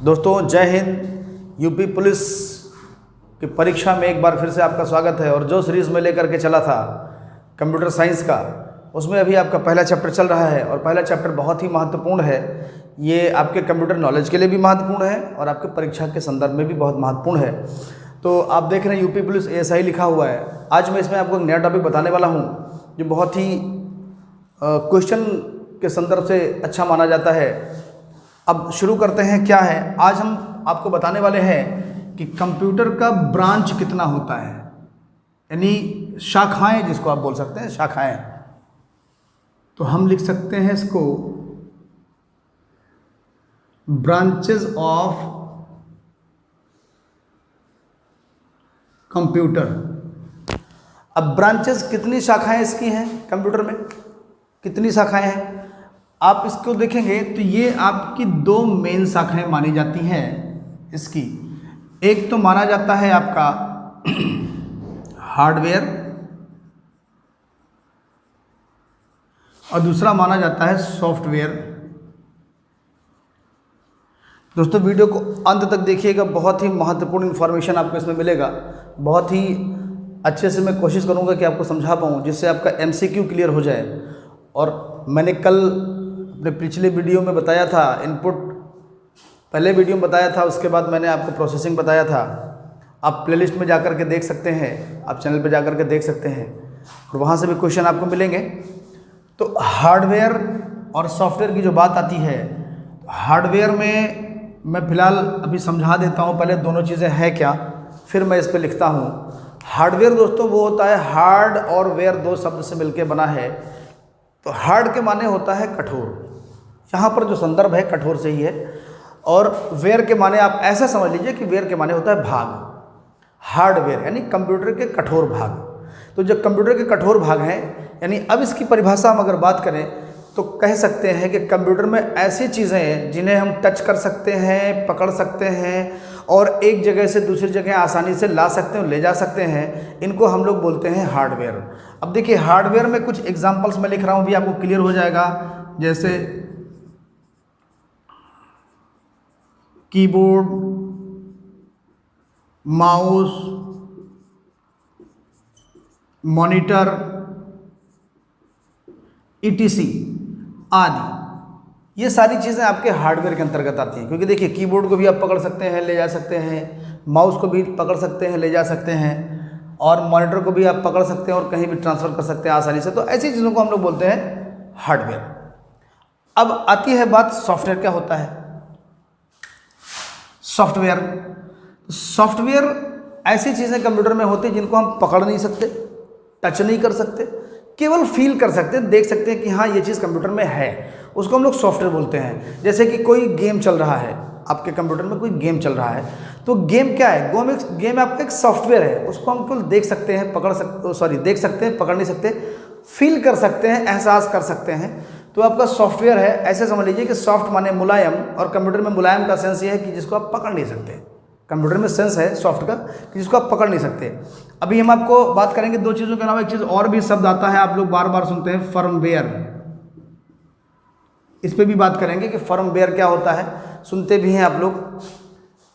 दोस्तों जय Hind. UP police की परीक्षा में एक बार फिर से आपका स्वागत है। और जो सीरीज़ में लेकर के चला था कंप्यूटर साइंस का, उसमें अभी आपका पहला चैप्टर चल रहा है और पहला चैप्टर बहुत ही महत्वपूर्ण है। ये आपके कंप्यूटर नॉलेज के लिए भी महत्वपूर्ण है और आपके परीक्षा के संदर्भ में भी बहुत महत्वपूर्ण है। तो आप देख रहे हैं यूपी पुलिस ASI लिखा हुआ है। आज मैं इसमें आपको एक नया टॉपिक बताने वाला हूँ जो बहुत ही क्वेश्चन के संदर्भ से अच्छा माना जाता है। अब शुरू करते हैं। क्या है, आज हम आपको बताने वाले हैं कि कंप्यूटर का ब्रांच कितना होता है, यानी शाखाएं जिसको आप बोल सकते हैं, शाखाएं। तो हम लिख सकते हैं इसको ब्रांचेस ऑफ कंप्यूटर। अब ब्रांचेस कितनी शाखाएं इसकी हैं, कंप्यूटर में कितनी शाखाएं हैं आप इसको देखेंगे तो ये आपकी दो मेन शाखाएं मानी जाती हैं इसकी। एक तो माना जाता है आपका हार्डवेयर और दूसरा माना जाता है सॉफ्टवेयर। दोस्तों वीडियो को अंत तक देखिएगा, बहुत ही महत्वपूर्ण इन्फॉर्मेशन आपको इसमें मिलेगा। बहुत ही अच्छे से मैं कोशिश करूंगा कि आपको समझा पाऊँ जिससे आपका MCQ क्लियर हो जाए। और मैंने कल अपने पिछले वीडियो में बताया था, इनपुट पहले वीडियो में बताया था, उसके बाद मैंने आपको प्रोसेसिंग बताया था। आप प्लेलिस्ट में जाकर के देख सकते हैं, आप चैनल पर जाकर के देख सकते हैं और वहाँ से भी क्वेश्चन आपको मिलेंगे। तो हार्डवेयर और सॉफ्टवेयर की जो बात आती है, हार्डवेयर में मैं फ़िलहाल अभी समझा देता हूँ पहले दोनों चीज़ें हैं क्या, फिर मैं इस पर लिखता हूँ। हार्डवेयर दोस्तों वो होता है, हार्ड और वेयर दो शब्द से मिलकर बना है। तो हार्ड के माने होता है कठोर, यहाँ पर जो संदर्भ है कठोर से ही है। और वेयर के माने आप ऐसा समझ लीजिए कि वेयर के माने होता है भाग। हार्डवेयर यानी कंप्यूटर के कठोर भाग। तो जो कंप्यूटर के कठोर भाग हैं, यानी अब इसकी परिभाषा हम अगर बात करें तो कह सकते हैं कि कंप्यूटर में ऐसी चीज़ें हैं जिन्हें हम टच कर सकते हैं, पकड़ सकते हैं और एक जगह से दूसरी जगह आसानी से ला सकते हैं, ले जा सकते हैं। इनको हम लोग बोलते हैं हार्डवेयर। अब देखिए हार्डवेयर में कुछ एग्जांपल्स मैं लिख रहा हूँ, भी आपको क्लियर हो जाएगा। जैसे कीबोर्ड, माउस, मॉनिटर, ETC आदि, ये सारी चीज़ें आपके हार्डवेयर के अंतर्गत आती हैं। क्योंकि देखिए कीबोर्ड को भी आप पकड़ सकते हैं, ले जा सकते हैं, माउस को भी पकड़ सकते हैं, ले जा सकते हैं, और मॉनिटर को भी आप पकड़ सकते हैं और कहीं भी ट्रांसफ़र कर सकते हैं आसानी से। तो ऐसी चीज़ों को हम लोग बोलते हैं हार्डवेयर। अब आती है बात सॉफ्टवेयर क्या होता है। सॉफ्टवेयर ऐसी चीज़ें कंप्यूटर में होती हैं जिनको हम पकड़ नहीं सकते, टच नहीं कर सकते, केवल फील कर सकते हैं, देख सकते हैं कि हाँ ये चीज़ कंप्यूटर में है, उसको हम लोग सॉफ्टवेयर बोलते हैं। जैसे कि कोई गेम चल रहा है, आपके कंप्यूटर में कोई गेम चल रहा है, तो गेम क्या है, गेम आपका एक सॉफ्टवेयर है। उसको हम केवल देख सकते हैं, देख सकते हैं, पकड़ नहीं सकते, फील कर सकते हैं, एहसास कर सकते हैं। तो आपका सॉफ्टवेयर है। ऐसे समझ लीजिए कि सॉफ्ट माने मुलायम, और कंप्यूटर में मुलायम का सेंस ये है कि जिसको आप पकड़ नहीं सकते। कंप्यूटर में सेंस है सॉफ्ट का कि जिसको आप पकड़ नहीं सकते। अभी हम आपको बात करेंगे दो चीज़ों के अलावा एक चीज़ और भी शब्द आता है, आप लोग बार बार सुनते हैं, फर्मवेयर। इस पर भी बात करेंगे कि फर्मवेयर क्या होता है, सुनते भी हैं आप लोग।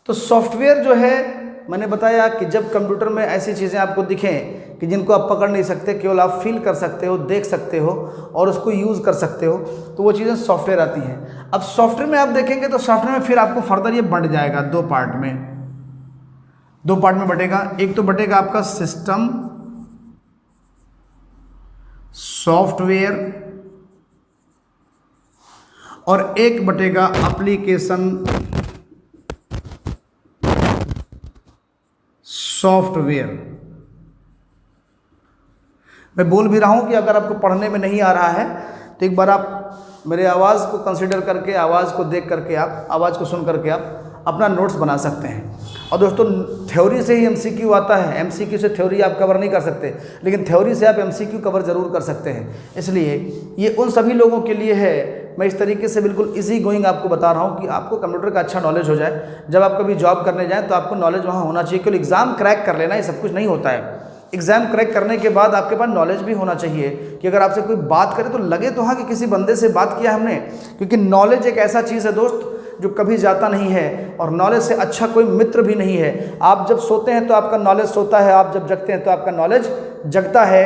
तो सॉफ्टवेयर जो है, मैंने बताया कि जब कंप्यूटर में ऐसी चीज़ें आपको दिखें कि जिनको आप पकड़ नहीं सकते, केवल आप फील कर सकते हो, देख सकते हो और उसको यूज़ कर सकते हो, तो वो चीज़ें सॉफ्टवेयर आती हैं। अब सॉफ्टवेयर में आप देखेंगे तो सॉफ्टवेयर में फिर आपको फर्दर ये बंट जाएगा दो पार्ट में बटेगा। एक तो बटेगा आपका सिस्टम सॉफ्टवेयर और एक बटेगा एप्लीकेशन सॉफ्टवेयर। मैं बोल भी रहा हूं कि अगर आपको पढ़ने में नहीं आ रहा है तो एक बार आप मेरे आवाज़ को कंसीडर करके, आवाज़ को देख करके, आप आवाज़ को सुन करके आप अपना नोट्स बना सकते हैं। और दोस्तों थ्योरी से ही MCQ आता है। MCQ से थ्योरी आप कवर नहीं कर सकते, लेकिन थ्योरी से आप MCQ कवर ज़रूर कर सकते हैं। इसलिए ये उन सभी लोगों के लिए है। मैं इस तरीके से बिल्कुल इजी गोइंग आपको बता रहा हूँ कि आपको कंप्यूटर का अच्छा नॉलेज हो जाए। जब आप कभी जॉब करने जाएँ तो आपको नॉलेज वहाँ होना चाहिए। केवल एग्ज़ाम क्रैक कर लेना ये सब कुछ नहीं होता है। एग्ज़ाम क्रैक करने के बाद आपके पास नॉलेज भी होना चाहिए कि अगर आपसे कोई बात करे तो लगे तो हाँ कि किसी बंदे से बात किया हमने। क्योंकि नॉलेज एक ऐसा चीज़ है दोस्त जो कभी जाता नहीं है, और नॉलेज से अच्छा कोई मित्र भी नहीं है। आप जब सोते हैं तो आपका नॉलेज सोता है, आप जब जगते हैं तो आपका नॉलेज जगता है,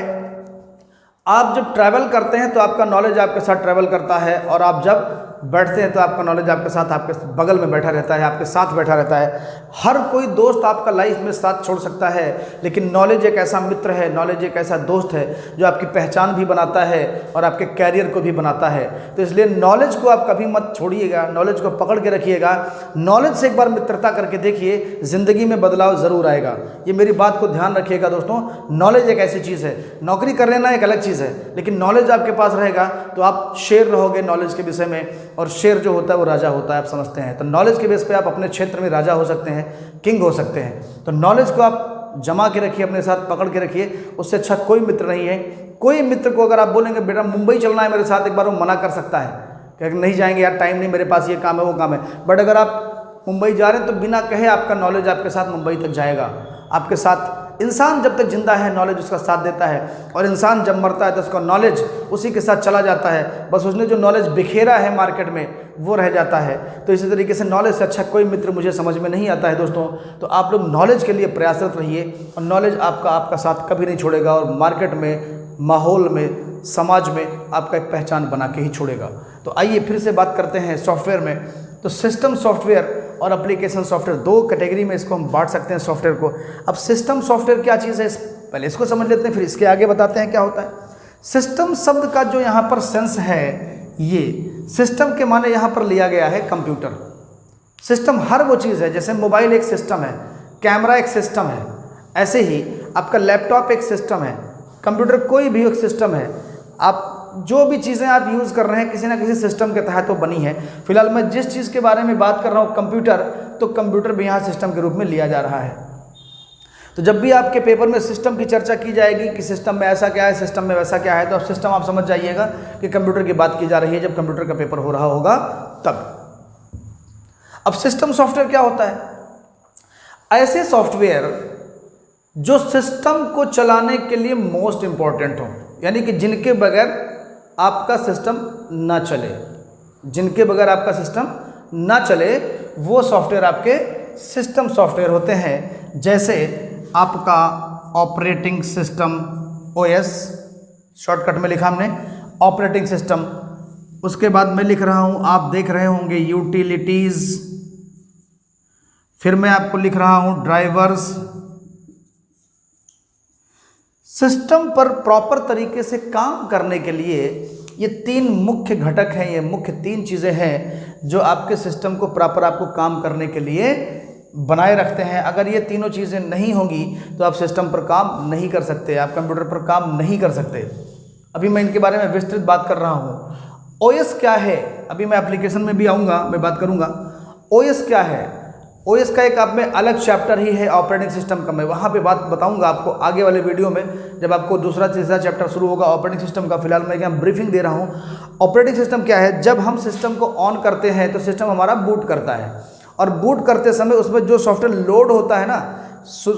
आप जब ट्रैवल करते हैं तो आपका नॉलेज आपके साथ ट्रैवल करता है, और आप जब बैठते हैं तो आपका नॉलेज आपके साथ, आपके बगल में बैठा रहता है, आपके साथ बैठा रहता है। हर कोई दोस्त आपका लाइफ में साथ छोड़ सकता है, लेकिन नॉलेज एक ऐसा मित्र है, नॉलेज एक ऐसा दोस्त है जो आपकी पहचान भी बनाता है और आपके कैरियर को भी बनाता है। तो इसलिए नॉलेज को आप कभी मत छोड़िएगा, नॉलेज को पकड़ के रखिएगा। नॉलेज से एक बार मित्रता करके देखिए, ज़िंदगी में बदलाव ज़रूर आएगा। ये मेरी बात को ध्यान रखिएगा दोस्तों। नॉलेज एक ऐसी चीज़ है, नौकरी कर लेना एक अलग चीज़ है, लेकिन नॉलेज आपके पास रहेगा तो आप शेर रहोगे नॉलेज के विषय में, और शेर जो होता है वो राजा होता है, आप समझते हैं। तो नॉलेज के बेस पे आप अपने क्षेत्र में राजा हो सकते हैं, किंग हो सकते हैं। तो नॉलेज को आप जमा के रखिए, अपने साथ पकड़ के रखिए। उससे अच्छा कोई मित्र नहीं है। कोई मित्र को अगर आप बोलेंगे बेटा मुंबई चलना है मेरे साथ, एक बार वो मना कर सकता है कि नहीं जाएंगे यार, टाइम नहीं, मेरे पास ये काम है वो काम है। बट अगर आप मुंबई जा रहे हैं तो बिना कहे आपका नॉलेज आपके साथ मुंबई तक जाएगा, आपके साथ। इंसान जब तक जिंदा है नॉलेज उसका साथ देता है, और इंसान जब मरता है तो उसका नॉलेज उसी के साथ चला जाता है। बस उसने जो नॉलेज बिखेरा है मार्केट में वो रह जाता है। तो इसी तरीके से नॉलेज से अच्छा कोई मित्र मुझे समझ में नहीं आता है दोस्तों। तो आप लोग नॉलेज के लिए प्रयासरत रहिए, और नॉलेज आपका साथ कभी नहीं छोड़ेगा, और मार्केट में, माहौल में, समाज में आपका एक पहचान बना के ही छोड़ेगा। तो आइए फिर से बात करते हैं सॉफ्टवेयर में। तो सिस्टम सॉफ्टवेयर और एप्लीकेशन सॉफ्टवेयर, दो कैटेगरी में इसको हम बांट सकते हैं सॉफ्टवेयर को। अब सिस्टम सॉफ्टवेयर क्या चीज़ है, पहले इसको समझ लेते हैं, फिर इसके आगे बताते हैं क्या होता है। सिस्टम शब्द का जो यहाँ पर सेंस है, ये सिस्टम के माने यहाँ पर लिया गया है कंप्यूटर। सिस्टम हर वो चीज़ है, जैसे मोबाइल एक सिस्टम है, कैमरा एक सिस्टम है, ऐसे ही आपका लैपटॉप एक सिस्टम है, कंप्यूटर कोई भी एक सिस्टम है। आप जो भी चीज़ें आप यूज़ कर रहे हैं किसी ना किसी सिस्टम के तहत वो बनी है। फिलहाल मैं जिस चीज़ के बारे में बात कर रहा हूँ कंप्यूटर, तो कंप्यूटर भी यहाँ सिस्टम के रूप में लिया जा रहा है। तो जब भी आपके पेपर में सिस्टम की चर्चा की जाएगी कि सिस्टम में ऐसा क्या है, सिस्टम में वैसा क्या है, तो अब सिस्टम आप समझ जाइएगा कि कंप्यूटर की बात की जा रही है। जब कंप्यूटर का पेपर हो रहा होगा तब। अब सिस्टम सॉफ्टवेयर क्या होता है? ऐसे सॉफ्टवेयर जो सिस्टम को चलाने के लिए मोस्ट इंपॉर्टेंट हो, यानी कि जिनके बगैर आपका सिस्टम ना चले, जिनके बगैर आपका सिस्टम ना चले, वो सॉफ्टवेयर आपके सिस्टम सॉफ्टवेयर होते हैं। जैसे आपका ऑपरेटिंग सिस्टम, ओएस शॉर्टकट में लिखा हमने ऑपरेटिंग सिस्टम। उसके बाद मैं लिख रहा हूँ, आप देख रहे होंगे यूटिलिटीज़, फिर मैं आपको लिख रहा हूँ ड्राइवर्स। सिस्टम पर प्रॉपर तरीके से काम करने के लिए ये तीन मुख्य घटक हैं, ये मुख्य तीन चीज़ें हैं जो आपके सिस्टम को प्रॉपर आपको काम करने के लिए बनाए रखते हैं। अगर ये तीनों चीज़ें नहीं होंगी तो आप सिस्टम पर काम नहीं कर सकते, आप कंप्यूटर पर काम नहीं कर सकते। अभी मैं इनके बारे में विस्तृत बात कर रहा हूँ। ओएस क्या है, अभी मैं एप्लीकेशन में भी आऊँगा, मैं बात करूँगा। ओएस क्या है? ओएस का एक आप में अलग चैप्टर ही है ऑपरेटिंग सिस्टम का, मैं वहाँ पे बात बताऊंगा आपको आगे वाले वीडियो में, जब आपको दूसरा तीसरा चैप्टर शुरू होगा ऑपरेटिंग सिस्टम का। फिलहाल मैं क्या ब्रीफिंग दे रहा हूँ। ऑपरेटिंग सिस्टम क्या है? जब हम सिस्टम को ऑन करते हैं तो सिस्टम हमारा बूट करता है, और बूट करते समय उसमें जो सॉफ्टवेयर लोड होता है ना,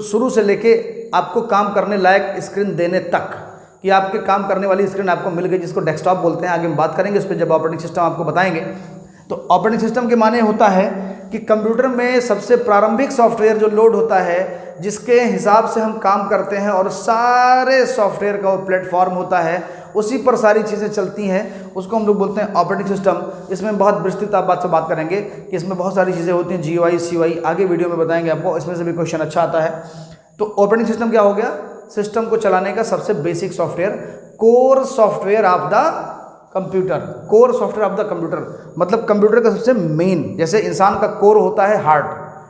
शुरू से लेके आपको काम करने लायक स्क्रीन देने तक, कि आपके काम करने वाली स्क्रीन आपको मिल गई, जिसको डेस्कटॉप बोलते हैं। आगे हम बात करेंगे उस पर जब ऑपरेटिंग सिस्टम आपको बताएंगे। तो ऑपरेटिंग सिस्टम के माने होता है कि कंप्यूटर में सबसे प्रारंभिक सॉफ्टवेयर जो लोड होता है, जिसके हिसाब से हम काम करते हैं, और सारे सॉफ्टवेयर का वो प्लेटफॉर्म होता है, उसी पर सारी चीज़ें चलती हैं, उसको हम लोग बोलते हैं ऑपरेटिंग सिस्टम। इसमें बहुत विस्तृत आप बात से बात करेंगे कि इसमें बहुत सारी चीज़ें होती हैं, GUI CUI, आगे वीडियो में बताएंगे आपको, इसमें से भी क्वेश्चन अच्छा आता है। तो ऑपरेटिंग सिस्टम क्या हो गया? सिस्टम को चलाने का सबसे basic software, core software of the computer. Core software of the computer मतलब कंप्यूटर का सबसे मेन, जैसे इंसान का कोर होता है हार्ट,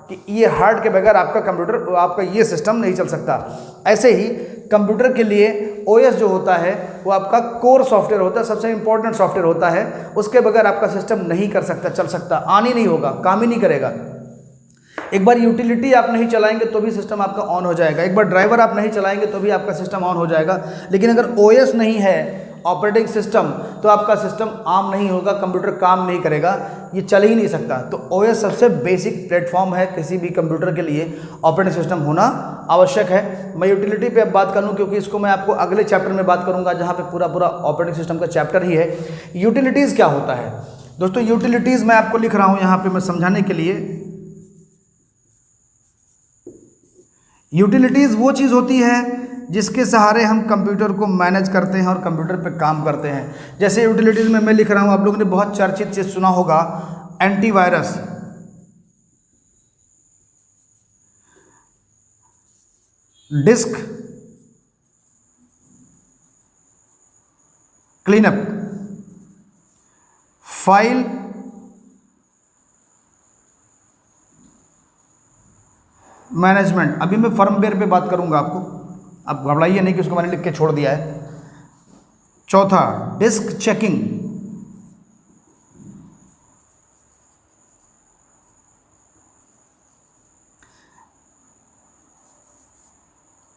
कि ये हार्ट के बगैर आपका कंप्यूटर, आपका ये सिस्टम नहीं चल सकता। ऐसे ही कंप्यूटर के लिए ओएस जो होता है वो आपका कोर सॉफ्टवेयर होता है, सबसे इंपॉर्टेंट सॉफ्टवेयर होता है। उसके बगैर आपका सिस्टम नहीं कर सकता, चल सकता, ऑन ही नहीं होगा, काम ही नहीं करेगा। एक बार यूटिलिटी आप नहीं चलाएंगे तो भी सिस्टम आपका ऑन हो जाएगा, एक बार ड्राइवर आप नहीं चलाएंगे तो भी आपका सिस्टम ऑन हो जाएगा। लेकिन अगर ओएस नहीं है, ऑपरेटिंग सिस्टम, तो आपका सिस्टम ऑन नहीं होगा, कंप्यूटर काम नहीं करेगा, ये चल ही नहीं सकता। तो ओएस सबसे बेसिक प्लेटफॉर्म है किसी भी कंप्यूटर के लिए, ऑपरेटिंग सिस्टम होना आवश्यक है। मैं यूटिलिटी पे अब बात करूँ क्योंकि इसको मैं आपको अगले चैप्टर में बात करूँगा, जहाँ पे पूरा ऑपरेटिंग सिस्टम का चैप्टर ही है। यूटिलिटीज़ क्या होता है? दोस्तों यूटिलिटीज़ मैं आपको लिख रहा हूँ यहाँ पे मैं समझाने के लिए। यूटिलिटीज़ वो चीज़ होती है जिसके सहारे हम कंप्यूटर को मैनेज करते हैं और कंप्यूटर पे काम करते हैं। जैसे यूटिलिटीज़ में मैं लिख रहा हूँ, आप लोगों ने बहुत चर्चित चीज़ सुना होगा, antivirus, disc cleanup, file management. अभी मैं फर्मवेयर पे बात करूंगा आपको, आप घबराइए नहीं कि उसको मैंने लिख के छोड़ दिया है। चौथा, disk checking,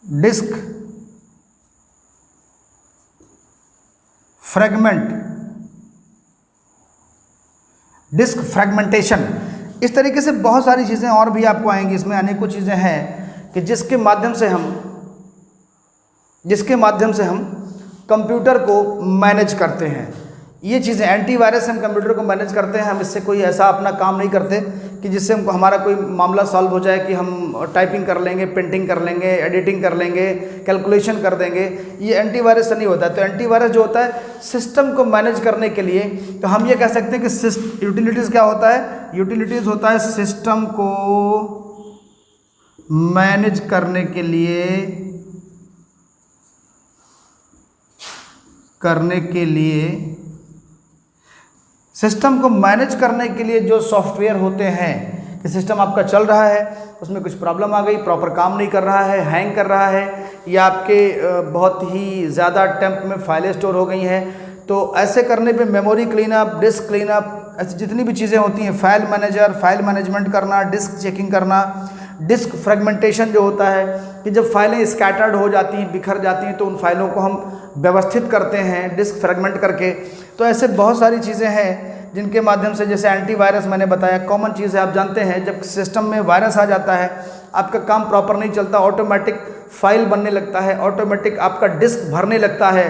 disk fragment, disk fragmentation. इस तरीके से बहुत सारी चीज़ें और भी आपको आएंगी। इसमें अनेकों चीज़ें हैं कि जिसके माध्यम से हम कंप्यूटर को मैनेज करते हैं। ये चीज़ें एंटीवायरस हम कंप्यूटर को मैनेज करते हैं। हम इससे कोई ऐसा अपना काम नहीं करते कि जिससे हमको हमारा कोई मामला सॉल्व हो जाए कि हम टाइपिंग कर लेंगे, पेंटिंग कर लेंगे, एडिटिंग कर लेंगे, कैलकुलेशन कर देंगे। ये एंटीवायरस से नहीं होता है। तो एंटीवायरस जो होता है सिस्टम को मैनेज करने के लिए, तो हम ये कह सकते हैं कि यूटिलिटीज़ क्या होता है? यूटिलिटीज़ होता है सिस्टम को मैनेज करने के लिए सिस्टम को मैनेज करने के लिए जो सॉफ्टवेयर होते हैं कि सिस्टम आपका चल रहा है, उसमें कुछ प्रॉब्लम आ गई, प्रॉपर काम नहीं कर रहा है, हैंग कर रहा है, या आपके बहुत ही ज़्यादा टेम्प में फाइलें स्टोर हो गई हैं, तो ऐसे करने पे मेमोरी क्लीनअप, डिस्क क्लीनअप, ऐसी जितनी भी चीज़ें होती हैं, फाइल मैनेजर, फाइल मैनेजमेंट करना, डिस्क चेकिंग करना, डिस्क फ्रेगमेंटेशन जो होता है कि जब फाइलें स्कैटर्ड हो जाती हैं, बिखर जाती हैं, तो उन फाइलों को हम व्यवस्थित करते हैं डिस्क फ्रेगमेंट करके। तो ऐसे बहुत सारी चीज़ें हैं जिनके माध्यम से, जैसे एंटीवायरस मैंने बताया, कॉमन चीज़ है, आप जानते हैं जब सिस्टम में वायरस आ जाता है, आपका काम प्रॉपर नहीं चलता, ऑटोमेटिक फाइल बनने लगता है, ऑटोमेटिक आपका डिस्क भरने लगता है।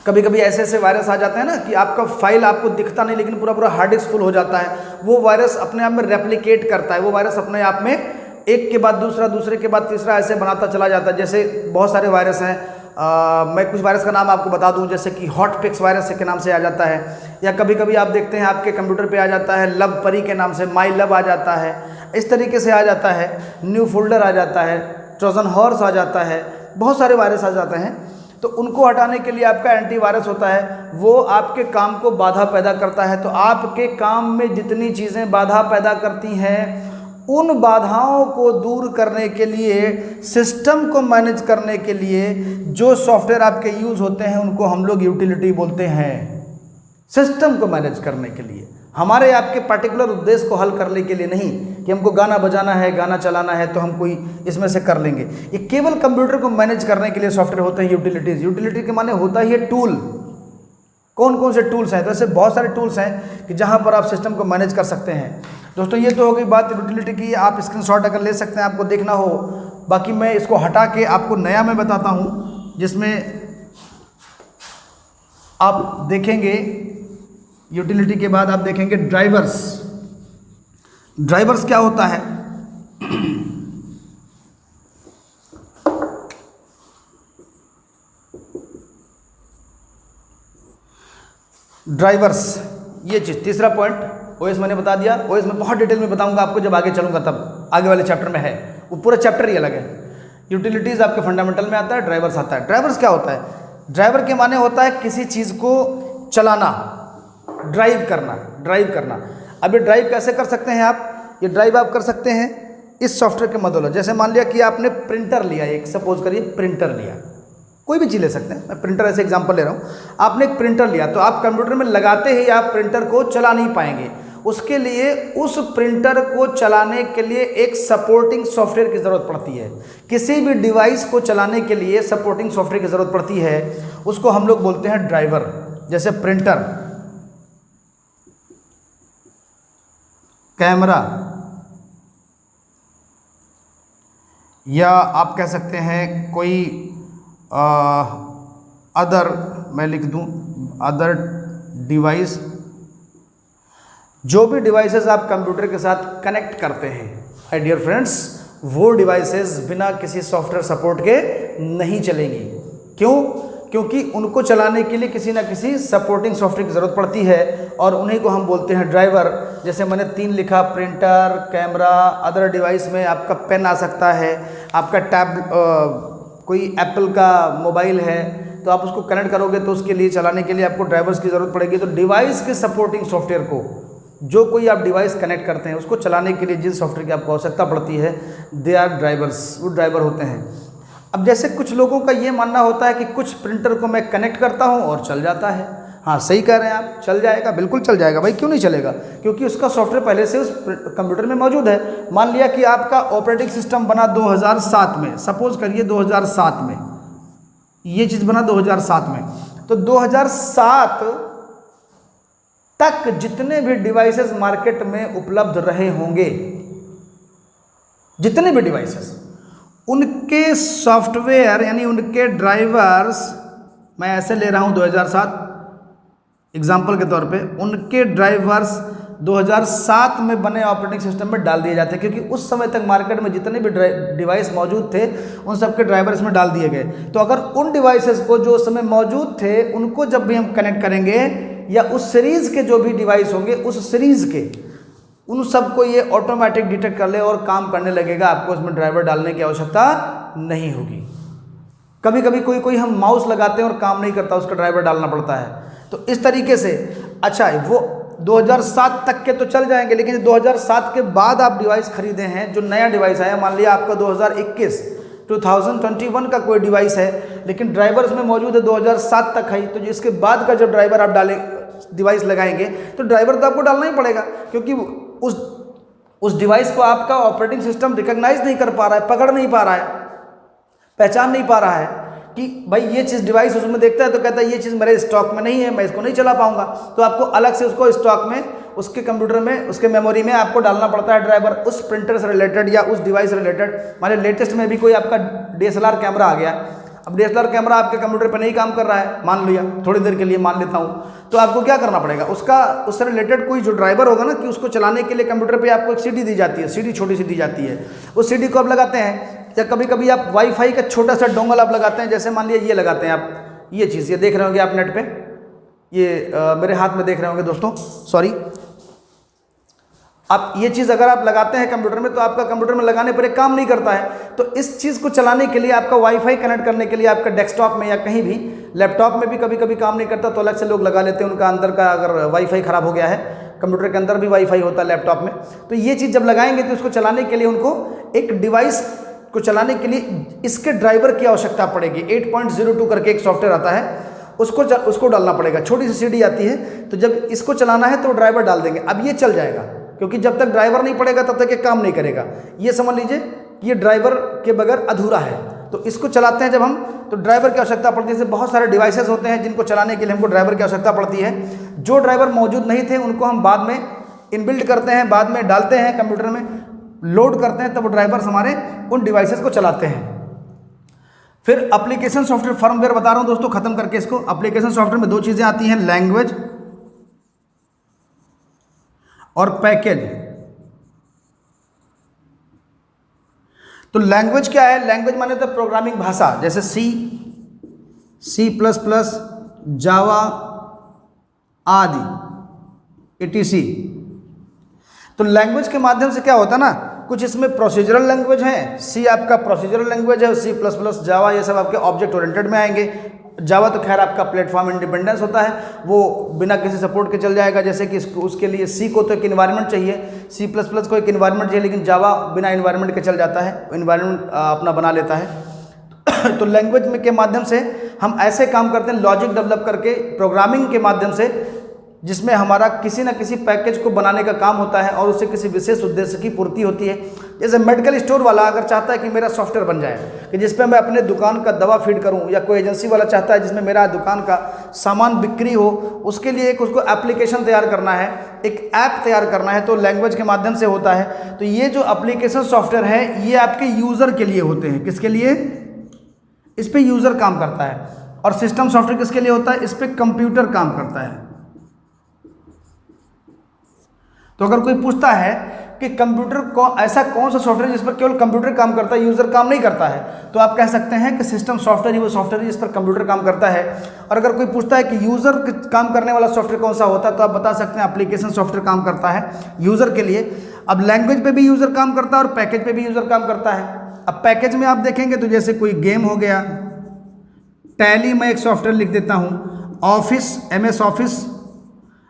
कभी कभी ऐसे वायरस आ जाते हैं ना कि आपका फाइल आपको दिखता नहीं, लेकिन पूरा हार्ड डिस्क फुल हो जाता है। वो वायरस अपने आप में रेप्लिकेट करता है, वो वायरस अपने आप में एक के बाद दूसरा, दूसरे के बाद तीसरा ऐसे बनाता चला जाता है। जैसे बहुत सारे वायरस हैं, मैं कुछ वायरस का नाम आपको बता दूं, जैसे कि हॉटपिक्स वायरस के नाम से आ जाता है, या कभी कभी आप देखते हैं आपके कंप्यूटर पे आ जाता है लब परी के नाम से, माई लब आ जाता है, इस तरीके से आ जाता है, न्यू फोल्डर आ जाता है, ट्रोजन हॉर्स आ जाता है, बहुत सारे वायरस आ जाते हैं। तो उनको हटाने के लिए आपका एंटीवायरस होता है, वो आपके काम को बाधा पैदा करता है। तो आपके काम में जितनी चीज़ें बाधा पैदा करती हैं, उन बाधाओं को दूर करने के लिए, सिस्टम को मैनेज करने के लिए जो सॉफ्टवेयर आपके यूज़ होते हैं, उनको हम लोग यूटिलिटी बोलते हैं। सिस्टम को मैनेज करने के लिए, हमारे आपके पर्टिकुलर उद्देश्य को हल करने के लिए नहीं कि हमको गाना बजाना है, गाना चलाना है तो हम कोई इसमें से कर लेंगे। ये केवल कंप्यूटर को मैनेज करने के लिए सॉफ्टवेयर होते हैं यूटिलिटीज़। यूटिलिटी के माने होता ही है टूल। कौन कौन से टूल्स हैं? तो ऐसे बहुत सारे टूल्स हैं कि जहाँ पर आप सिस्टम को मैनेज कर सकते हैं। दोस्तों ये तो हो गई बात यूटिलिटी की, आप स्क्रीनशॉट अगर ले सकते हैं, आपको देखना हो। बाकी मैं इसको हटा के आपको नया मैं बताता हूँ, जिसमें आप देखेंगे यूटिलिटी के बाद आप देखेंगे ड्राइवर्स। ड्राइवर्स क्या होता है? ड्राइवर्स, ये चीज़ तीसरा पॉइंट ओएस मैंने बता दिया। ओएस में बहुत डिटेल में बताऊंगा आपको जब आगे चलूंगा, तब आगे वाले चैप्टर में है, वो पूरा चैप्टर ही अलग है। यूटिलिटीज़ आपके फंडामेंटल में आता है, ड्राइवर्स आता है। ड्राइवर्स क्या होता है? ड्राइवर के माने होता है किसी चीज़ को चलाना, ड्राइव करना। अब ये ड्राइव कैसे कर सकते हैं आप? ये ड्राइव आप कर सकते हैं इस सॉफ्टवेयर के बदौलत। जैसे मान लिया कि आपने प्रिंटर लिया, एक सपोज करिए प्रिंटर लिया, कोई भी चीज़ ले सकते हैं, मैं प्रिंटर ऐसे एग्जांपल ले रहा हूँ। आपने एक प्रिंटर लिया, तो आप कंप्यूटर में लगाते ही आप प्रिंटर को चला नहीं पाएंगे। उसके लिए, उस प्रिंटर को चलाने के लिए एक सपोर्टिंग सॉफ्टवेयर की ज़रूरत पड़ती है। किसी भी डिवाइस को चलाने के लिए सपोर्टिंग सॉफ्टवेयर की ज़रूरत पड़ती है, उसको हम लोग बोलते हैं ड्राइवर। जैसे प्रिंटर, कैमरा, या आप कह सकते हैं कोई अदर, मैं लिख दूं अदर डिवाइस जो भी डिवाइसेस आप कंप्यूटर के साथ कनेक्ट करते हैं माय डियर फ्रेंड्स, वो डिवाइसेस बिना किसी सॉफ्टवेयर सपोर्ट के नहीं चलेंगी। क्यों? क्योंकि उनको चलाने के लिए किसी ना किसी सपोर्टिंग सॉफ्टवेयर की ज़रूरत पड़ती है और उन्हीं को हम बोलते हैं ड्राइवर। जैसे मैंने 3 लिखा, प्रिंटर, कैमरा, अदर डिवाइस में आपका पेन आ सकता है, आपका कोई एप्पल का मोबाइल है तो आप उसको कनेक्ट करोगे तो उसके लिए चलाने के लिए आपको ड्राइवर्स की ज़रूरत पड़ेगी। तो डिवाइस के सपोर्टिंग सॉफ्टवेयर को, जो कोई आप डिवाइस कनेक्ट करते हैं उसको चलाने के लिए जिन सॉफ्टवेयर की आपको आवश्यकता पड़ती है, दे आर ड्राइवर्स, वो ड्राइवर होते हैं। अब जैसे कुछ लोगों का ये मानना होता है कि कुछ प्रिंटर को मैं कनेक्ट करता हूँ और चल जाता है। हाँ, सही कह रहे हैं आप, चल जाएगा, बिल्कुल चल जाएगा भाई, क्यों नहीं चलेगा? क्योंकि उसका सॉफ्टवेयर पहले से उस कंप्यूटर में मौजूद है। मान लिया कि आपका ऑपरेटिंग सिस्टम बना 2007 में, सपोज करिए 2007 में, ये चीज़ बना 2007 में, तो 2007 तक जितने भी डिवाइसेस मार्केट में उपलब्ध रहे होंगे, जितने भी डिवाइसेस, उनके सॉफ्टवेयर यानी उनके ड्राइवर्स, मैं ऐसे ले रहा हूं 2007 एग्जाम्पल के तौर पे, उनके ड्राइवर्स 2007 में बने ऑपरेटिंग सिस्टम में डाल दिए जाते हैं। क्योंकि उस समय तक मार्केट में जितने भी डिवाइस मौजूद थे उन सब के ड्राइवर इसमें डाल दिए गए। तो अगर उन डिवाइसेस को जो उस समय मौजूद थे उनको जब भी हम कनेक्ट करेंगे या उस सीरीज़ के जो भी डिवाइस होंगे उस सीरीज़ के उन सबको ये ऑटोमेटिक डिटेक्ट कर ले और काम करने लगेगा, आपको उसमें ड्राइवर डालने की आवश्यकता नहीं होगी। कभी कभी कोई हम माउस लगाते हैं और काम नहीं करता, उसका ड्राइवर डालना पड़ता है। तो इस तरीके से, अच्छा वो 2007 तक के तो चल जाएंगे, लेकिन 2007 के बाद आप डिवाइस खरीदे हैं, जो नया डिवाइस आया, मान लिया आपका 2021 का कोई डिवाइस है लेकिन ड्राइवर उसमें मौजूद है 2007 तक है, तो इसके बाद का जब ड्राइवर आप डाले डिवाइस लगाएंगे तो ड्राइवर तो आपको डालना ही पड़ेगा। क्योंकि उस डिवाइस को आपका ऑपरेटिंग सिस्टम रिकॉग्नाइज नहीं कर पा रहा है, पकड़ नहीं पा रहा है, पहचान नहीं पा रहा है कि भाई ये चीज़ डिवाइस उसमें देखता है तो कहता है ये चीज़ मेरे स्टॉक में नहीं है, मैं इसको नहीं चला पाऊंगा। तो आपको अलग से उसको स्टॉक में, उसके कंप्यूटर में, उसके मेमोरी में आपको डालना पड़ता है ड्राइवर, उस प्रिंटर से रिलेटेड या उस डिवाइस से रिलेटेड। मान लीजिए लेटेस्ट में भी कोई आपका DSLR कैमरा आ गया, अब DSLR कैमरा आपके कंप्यूटर पर नहीं काम कर रहा है, मान लिया, थोड़ी देर के लिए मान लेता हूँ, तो आपको क्या करना पड़ेगा, उससे रिलेटेड कोई जो ड्राइवर होगा ना, कि उसको चलाने के लिए कंप्यूटर पे आपको एक CD दी जाती है, CD छोटी सी दी जाती है, उस CD को आप लगाते हैं। या कभी कभी आप वाईफाई का छोटा सा डोंगल आप लगाते हैं, जैसे मान लिया ये लगाते हैं आप, ये चीज़, ये देख रहे होंगे आप नेट पे, ये मेरे हाथ में देख रहे होंगे दोस्तों, सॉरी, आप ये चीज़ अगर आप लगाते हैं कंप्यूटर में तो आपका कंप्यूटर में लगाने पर एक काम नहीं करता है। तो इस चीज़ को चलाने के लिए, आपका वाईफाई कनेक्ट करने के लिए, आपका डेस्कटॉप में या कहीं भी, लैपटॉप में भी कभी कभी काम नहीं करता तो अलग से लोग लगा लेते हैं, उनका अंदर का अगर वाईफाई ख़राब हो गया है, कंप्यूटर के अंदर भी वाईफाई होता है लैपटॉप में, तो ये चीज़ जब लगाएंगे तो इसको चलाने के लिए उनको एक डिवाइस को चलाने के लिए इसके ड्राइवर की आवश्यकता पड़ेगी। 8.02 करके एक सॉफ्टवेयर आता है, उसको डालना पड़ेगा, छोटी सी CD आती है, तो जब इसको चलाना है तो ड्राइवर डाल देंगे। अब ये चल जाएगा, क्योंकि जब तक ड्राइवर नहीं पड़ेगा तब तक ये काम नहीं करेगा। ये समझ लीजिए कि ये ड्राइवर के बगैर अधूरा है। तो इसको चलाते हैं जब हम, तो ड्राइवर की आवश्यकता पड़ती है। जैसे बहुत सारे डिवाइसेस होते हैं जिनको चलाने के लिए हमको ड्राइवर की आवश्यकता पड़ती है। जो ड्राइवर मौजूद नहीं थे उनको हम बाद में इनबिल्ट करते हैं, बाद में डालते हैं कंप्यूटर में, लोड करते हैं, तब वो ड्राइवर्स हमारे उन डिवाइसेस को चलाते हैं। फिर एप्लीकेशन सॉफ्टवेयर, फर्मवेयर बता रहा हूं दोस्तों, खत्म करके इसको। एप्लीकेशन सॉफ्टवेयर में 2 चीज़ें आती हैं, लैंग्वेज और पैकेज। तो लैंग्वेज क्या है? लैंग्वेज माने तो प्रोग्रामिंग भाषा, जैसे C++, जावा आदि etc। तो लैंग्वेज के माध्यम से क्या होता है ना, कुछ इसमें प्रोसीजरल लैंग्वेज है, C आपका प्रोसीजरल लैंग्वेज है, C++, जावा ये सब आपके ऑब्जेक्ट ओरिएंटेड में आएंगे। जावा तो खैर आपका प्लेटफॉर्म इंडिपेंडेंस होता है, वो बिना किसी सपोर्ट के चल जाएगा। जैसे कि उसके लिए C को तो एक इन्वायरमेंट चाहिए, C++ को एक इन्वायरमेंट चाहिए, लेकिन जावा बिना इन्वायरमेंट के चल जाता है, इन्वायरमेंट अपना बना लेता है। तो लैंग्वेज में के माध्यम से हम ऐसे काम करते हैं, लॉजिक डेवलप करके, प्रोग्रामिंग के माध्यम से, जिसमें हमारा किसी न किसी पैकेज को बनाने का काम होता है और उससे किसी विशेष उद्देश्य की पूर्ति होती है। जैसे मेडिकल स्टोर वाला अगर चाहता है कि मेरा सॉफ्टवेयर बन जाए कि जिस पे मैं अपने दुकान का दवा फीड करूं, या कोई एजेंसी वाला चाहता है जिसमें मेरा दुकान का सामान बिक्री हो, उसके लिए एक उसको एप्लीकेशन तैयार करना है, एक ऐप तैयार करना है, तो लैंग्वेज के माध्यम से होता है। तो ये जो एप्लीकेशन सॉफ्टवेयर है ये आपके यूज़र के लिए होते हैं। किसके लिए? इस पर यूज़र काम करता है। और सिस्टम सॉफ्टवेयर किसके लिए होता है? इस पर कंप्यूटर काम करता है। तो अगर कोई पूछता है कि कंप्यूटर को ऐसा कौन सा सॉफ्टवेयर जिस पर केवल कंप्यूटर काम करता है, यूज़र काम नहीं करता है, तो आप कह सकते हैं कि सिस्टम सॉफ्टवेयर ही वो सॉफ्टवेयर जिस पर कंप्यूटर काम करता है। और अगर कोई पूछता है कि यूज़र काम करने वाला सॉफ्टवेयर कौन सा होता है, तो आप बता सकते हैं एप्लीकेशन सॉफ्टवेयर काम करता है यूज़र के लिए। अब लैंग्वेज पे भी यूज़र काम करता है और पैकेज पे भी यूज़र काम करता है। अब पैकेज में आप देखेंगे तो जैसे कोई गेम हो गया, टैली मैं एक सॉफ्टवेयर लिख देता हूँ, ऑफिस, MS ऑफिस,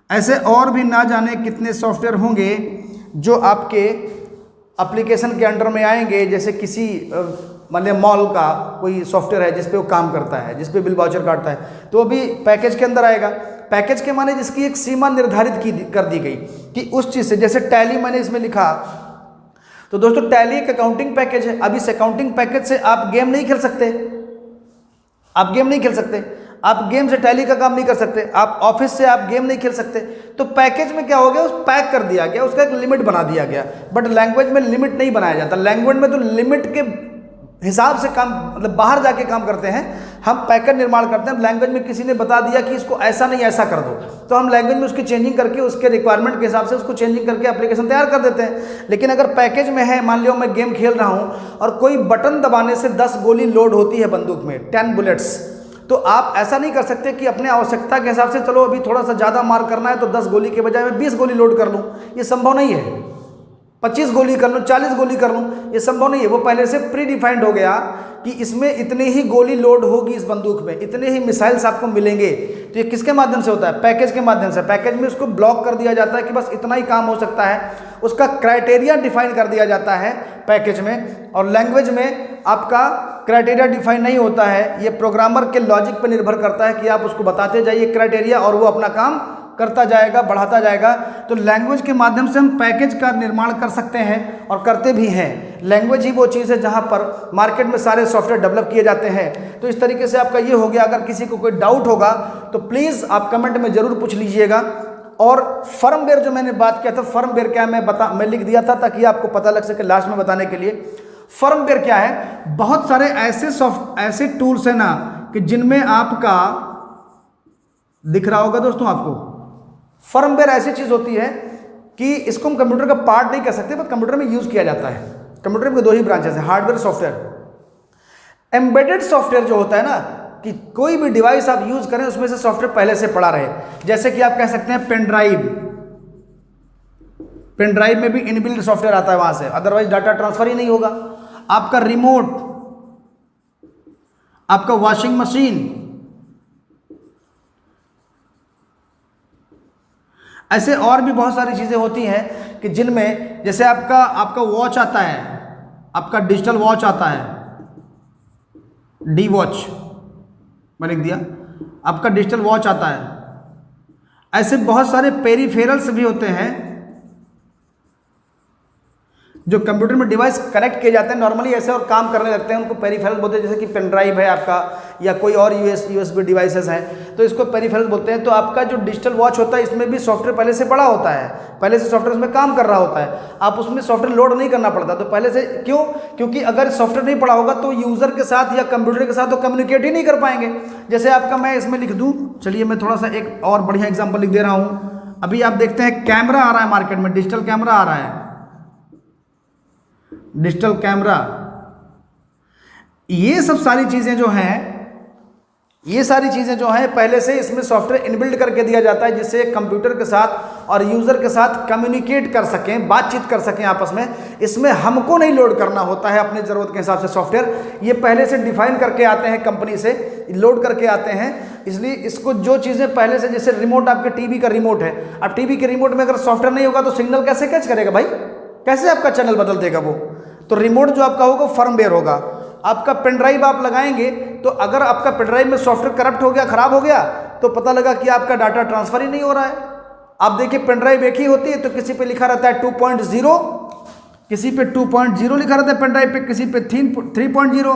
ऐसे और भी ना जाने कितने सॉफ्टवेयर होंगे जो आपके एप्लीकेशन के अंडर में आएंगे। जैसे किसी मतलब मॉल का कोई सॉफ्टवेयर है जिस पे वो काम करता है, जिस पे बिल वाउचर काटता है, तो वो भी पैकेज के अंदर आएगा। पैकेज के माने जिसकी एक सीमा निर्धारित कर दी गई कि उस चीज़ से, जैसे टैली मैंने इसमें लिखा, तो दोस्तों टैली एक अकाउंटिंग पैकेज है। अब इस अकाउंटिंग पैकेज से आप गेम नहीं खेल सकते, आप गेम नहीं खेल सकते, आप गेम से टैली का काम नहीं कर सकते, आप ऑफिस से आप गेम नहीं खेल सकते। तो पैकेज में क्या हो गया, उस पैक कर दिया गया, उसका एक लिमिट बना दिया गया। बट लैंग्वेज में लिमिट नहीं बनाया जाता। लैंग्वेज में तो लिमिट के हिसाब से काम, मतलब बाहर जाके काम करते हैं। हम पैकेज निर्माण करते हैं, लैंग्वेज में किसी ने बता दिया कि इसको ऐसा नहीं ऐसा कर दो, तो हम लैंग्वेज में उसकी चेंजिंग करके, उसके रिक्वायरमेंट के हिसाब से उसको चेंजिंग करके एप्लीकेशन तैयार कर देते हैं। लेकिन अगर पैकेज में है, मान लो मैं गेम खेल रहा हूँ और कोई बटन दबाने से 10 गोली लोड होती है बंदूक में, 10 बुलेट्स, तो आप ऐसा नहीं कर सकते कि अपने आवश्यकता के हिसाब से चलो अभी थोड़ा सा ज़्यादा मार करना है तो 10 गोली के बजाय मैं 20 गोली लोड कर लूँ, ये संभव नहीं है। 25 गोली कर लूँ, 40 गोली कर लूँ, ये संभव नहीं है। वो पहले से प्री डिफाइंड हो गया कि इसमें इतनी ही गोली लोड होगी, इस बंदूक में इतने ही मिसाइल्स आपको मिलेंगे। तो ये किसके माध्यम से होता है, पैकेज के माध्यम से। पैकेज में उसको ब्लॉक कर दिया जाता है कि बस इतना ही काम हो सकता है, उसका क्राइटेरिया डिफाइन कर दिया जाता है पैकेज में। और लैंग्वेज में आपका क्राइटेरिया डिफाइन नहीं होता है, ये प्रोग्रामर के लॉजिक पर निर्भर करता है कि आप उसको बताते जाइए क्राइटेरिया और वो अपना काम करता जाएगा, बढ़ाता जाएगा। तो लैंग्वेज के माध्यम से हम पैकेज का निर्माण कर सकते हैं और करते भी हैं। लैंग्वेज ही वो चीज़ है जहाँ पर मार्केट में सारे सॉफ्टवेयर डेवलप किए जाते हैं। तो इस तरीके से आपका ये हो गया। अगर किसी को कोई डाउट होगा तो प्लीज़ आप कमेंट में ज़रूर पूछ लीजिएगा। और फर्मवेयर जो मैंने बात किया था, फर्मवेयर क्या है मैं लिख दिया था ताकि आपको पता लग सके लास्ट में बताने के लिए। फर्मवेयर क्या है, बहुत सारे ऐसे टूल्स हैं ना कि जिनमें आपका दिख रहा होगा दोस्तों आपको, फर्मवेयर ऐसी चीज़ होती है कि इसको हम कंप्यूटर का पार्ट नहीं कह सकते, बट कंप्यूटर में यूज़ किया जाता है। कंप्यूटर में 2 ही ब्रांचेस हैं, हार्डवेयर, सॉफ्टवेयर। एम्बेडेड सॉफ्टवेयर जो होता है ना, कि कोई भी डिवाइस आप यूज़ करें उसमें से सॉफ्टवेयर पहले से पड़ा रहे। जैसे कि आप कह सकते हैं पेन ड्राइव, पेन ड्राइव में भी इनबिल्ट सॉफ्टवेयर आता है वहाँ से, अदरवाइज डाटा ट्रांसफर ही नहीं होगा। आपका रिमोट, आपका वॉशिंग मशीन, ऐसे और भी बहुत सारी चीज़ें होती हैं कि जिनमें, जैसे आपका वॉच आता है, आपका डिजिटल वॉच आता है, डी वॉच मैं लिख दिया, आपका डिजिटल वॉच आता है। ऐसे बहुत सारे पेरिफेरल्स भी होते हैं जो कंप्यूटर में डिवाइस कनेक्ट किए जाते हैं नॉर्मली ऐसे और काम करने लगते हैं, उनको पेरिफेरल बोलते हैं। जैसे कि पेन ड्राइव है आपका, या कोई और यूएसबी डिवाइसेस हैं, तो इसको पेरिफेरल बोलते हैं। तो आपका जो डिजिटल वॉच होता है इसमें भी सॉफ्टवेयर पहले से पड़ा होता है, पहले से सॉफ्टवेयर उसमें काम कर रहा होता है, आप उसमें सॉफ्टवेयर लोड नहीं करना पड़ता। तो पहले से क्यों, क्योंकि अगर सॉफ्टवेयर नहीं पड़ा होगा तो यूज़र के साथ या कंप्यूटर के साथ तो कम्युनिकेट ही नहीं कर पाएंगे। जैसे आपका मैं इसमें लिख दूँ, चलिए मैं थोड़ा सा एक और बढ़िया एग्जाम्पल लिख दे रहा हूँ। अभी आप देखते हैं कैमरा आ रहा है मार्केट में, डिजिटल कैमरा आ रहा है, डिजिटल कैमरा, ये सब सारी चीज़ें जो हैं, ये सारी चीज़ें जो हैं पहले से इसमें सॉफ्टवेयर इनबिल्ड करके दिया जाता है, जिससे कंप्यूटर के साथ और यूज़र के साथ कम्युनिकेट कर सकें, बातचीत कर सकें आपस में। इसमें हमको नहीं लोड करना होता है अपने ज़रूरत के हिसाब से सॉफ्टवेयर, ये पहले से डिफाइन करके आते हैं, कंपनी से लोड करके आते हैं। इसलिए इसको जो चीज़ें पहले से, जैसे रिमोट, आपके टीवी का रिमोट है, अब टीवी के रिमोट में अगर सॉफ्टवेयर नहीं होगा तो सिग्नल कैसे कैच करेगा भाई, कैसे आपका चैनल बदल देगा वो। तो रिमोट जो आपका होगा फर्मवेयर होगा। आपका पेन ड्राइव आप लगाएंगे तो अगर आपका पेन ड्राइव में सॉफ्टवेयर करप्ट हो गया, खराब हो गया, तो पता लगा कि आपका डाटा ट्रांसफर ही नहीं हो रहा है। आप देखिए पेन ड्राइव एक ही होती है, तो किसी पे लिखा रहता है 2.0, किसी पे 2.0 लिखा रहता है पेन ड्राइव पे, किसी पे 3.0,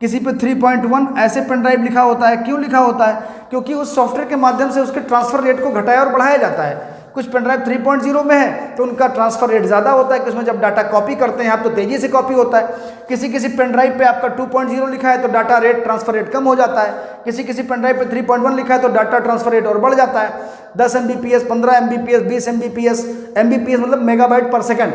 किसी पे 3.1, ऐसे पेन ड्राइव लिखा होता है। क्यों लिखा होता है, क्योंकि उस सॉफ्टवेयर के माध्यम से उसके ट्रांसफर रेट को घटाया और बढ़ाया जाता है। कुछ पेन ड्राइव 3.0 में है तो उनका ट्रांसफर रेट ज़्यादा होता है कि उसमें जब डाटा कॉपी करते हैं आप तो तेज़ी से कॉपी होता है। किसी किसी पेन ड्राइव पे आपका 2.0 लिखा है तो डाटा रेट ट्रांसफर रेट कम हो जाता है। किसी किसी पेन ड्राइव पे 3.1 लिखा है तो डाटा ट्रांसफर रेट और बढ़ जाता है। 10 MBPS, 15 MBPS, 20 MBPS, MBPS मतलब मेगाबाइट पर सेकेंड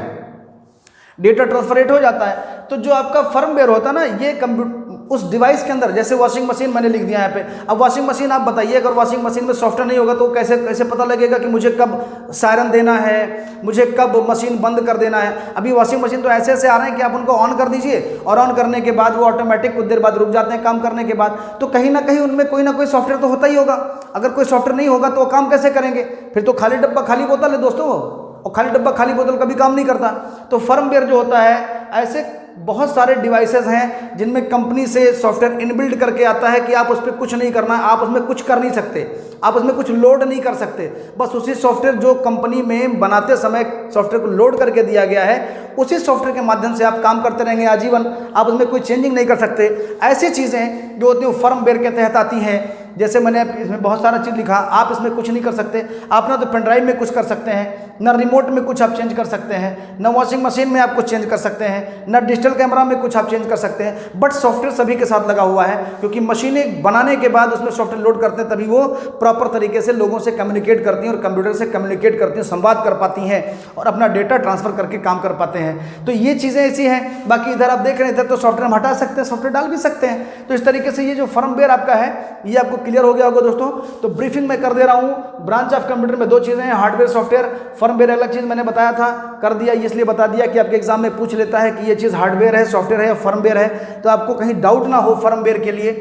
डेटा ट्रांसफर रेट हो जाता है। तो जो आपका फर्मवेयर होता है ना, ये कंप्यूटर उस डिवाइस के अंदर, जैसे वॉशिंग मशीन मैंने लिख दिया यहाँ पे। अब वॉशिंग मशीन आप बताइए, अगर वॉशिंग मशीन में सॉफ्टवेयर नहीं होगा तो कैसे कैसे पता लगेगा कि मुझे कब सायरन देना है, मुझे कब मशीन बंद कर देना है। अभी वॉशिंग मशीन तो ऐसे ऐसे आ रहे हैं कि आप उनको ऑन कर दीजिए और ऑन करने के बाद वो ऑटोमेटिक कुछ देर बाद रुक जाते हैं काम करने के बाद। तो कहीं ना कहीं उनमें कोई ना कोई सॉफ्टवेयर तो होता ही होगा। अगर कोई सॉफ्टवेयर नहीं होगा तो वो काम कैसे करेंगे? फिर तो खाली डब्बा खाली बोतल है दोस्तों, और खाली डब्बा खाली बोतल कभी काम नहीं करता। तो फर्मवेयर जो होता है, ऐसे बहुत सारे डिवाइसेस हैं जिनमें कंपनी से सॉफ्टवेयर इनबिल्ड करके आता है कि आप उस पर कुछ नहीं करना, आप उसमें कुछ कर नहीं सकते, आप उसमें कुछ लोड नहीं कर सकते। बस उसी सॉफ्टवेयर जो कंपनी में बनाते समय सॉफ्टवेयर को लोड करके दिया गया है, उसी सॉफ्टवेयर के माध्यम से आप काम करते रहेंगे आजीवन, आप उसमें कोई चेंजिंग नहीं कर सकते। ऐसी चीज़ें जो होती हैं फर्मवेयर के तहत आती हैं। जैसे मैंने इसमें बहुत सारा चीज़ लिखा, आप इसमें कुछ नहीं कर सकते। आप ना तो पेन ड्राइव में कुछ कर सकते हैं, ना रिमोट में कुछ आप चेंज कर सकते हैं, ना वॉशिंग मशीन में आप कुछ चेंज कर सकते हैं, ना डिजिटल कैमरा में कुछ आप चेंज कर सकते हैं। बट सॉफ्टवेयर सभी के साथ लगा हुआ है, क्योंकि मशीनें बनाने के बाद उसमें सॉफ्टवेयर लोड करते हैं, तभी वो प्रॉपर तरीके से लोगों से कम्युनिकेट करती हैं और कंप्यूटर से कम्युनिकेट करती हैं, संवाद कर पाती हैं और अपना डेटा ट्रांसफर करके काम कर पाते हैं। तो ये चीज़ें ऐसी हैं। बाकी इधर आप देख रहे थे तो सॉफ्टवेयर हम हटा सकते हैं, सॉफ्टवेयर डाल भी सकते हैं। तो इस तरीके से ये जो फर्मवेयर आपका है ये आपको क्लियर हो गया होगा दोस्तों। तो ब्रीफिंग मैं कर दे रहा हूं। ब्रांच ऑफ कंप्यूटर में दो चीजें हैं, हार्डवेयर सॉफ्टवेयर। फर्मवेयर अलग चीज मैंने बताया था, कर दिया, इसलिए बता दिया कि आपके एग्जाम में पूछ लेता है कि ये चीज हार्डवेयर है, सॉफ्टवेयर है या फर्मवेयर है, तो आपको कहीं डाउट ना हो। फर्मवेयर के लिए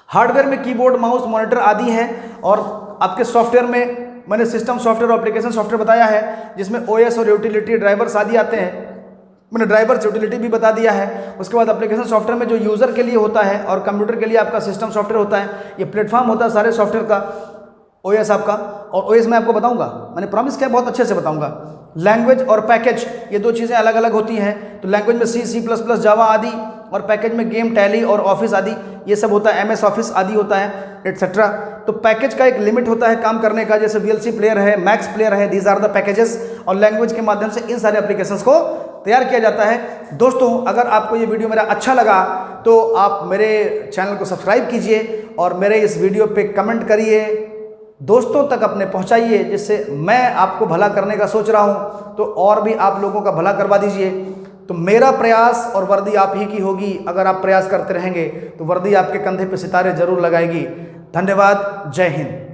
हार्डवेयर में कीबोर्ड, माउस, मॉनिटर आदि है, और आपके सॉफ्टवेयर में मैंने सिस्टम सॉफ्टवेयर और एप्लीकेशन सॉफ्टवेयर बताया है, जिसमें ओएस और यूटिलिटी ड्राइवर्स आदि आते हैं। मैंने ड्राइवर्स यूटिलिटी भी बता दिया है। उसके बाद एप्लीकेशन सॉफ्टवेयर में जो यूज़र के लिए होता है और कंप्यूटर के लिए आपका सिस्टम सॉफ्टवेयर होता है, ये प्लेटफॉर्म होता है सारे सॉफ्टवेयर का, ओएस आपका। और ओएस मैं आपको बताऊंगा, मैंने प्रॉमिस किया बहुत अच्छे से बताऊंगा। लैंग्वेज और पैकेज, ये दो चीज़ें अलग अलग होती हैं। तो लैंग्वेज में C++, जावा आदि, और पैकेज में गेम, टैली और ऑफिस आदि ये सब होता है, MS ऑफिस आदि होता है, एटसेट्रा। तो पैकेज का एक लिमिट होता है काम करने का, जैसे VLC प्लेयर है, मैक्स प्लेयर है, दीज आर द पैकेजेस। और लैंग्वेज के माध्यम से इन सारे एप्लीकेशंस को तैयार किया जाता है। दोस्तों, अगर आपको ये वीडियो मेरा अच्छा लगा तो आप मेरे चैनल को सब्सक्राइब कीजिए और मेरे इस वीडियो पे कमेंट करिए, दोस्तों तक अपने पहुंचाइए, जिससे मैं आपको भला करने का सोच रहा हूं तो और भी आप लोगों का भला करवा दीजिए। तो मेरा प्रयास और वर्दी आप ही की होगी। अगर आप प्रयास करते रहेंगे तो वर्दी आपके कंधे पे सितारे जरूर लगाएगी। धन्यवाद। जय हिंद।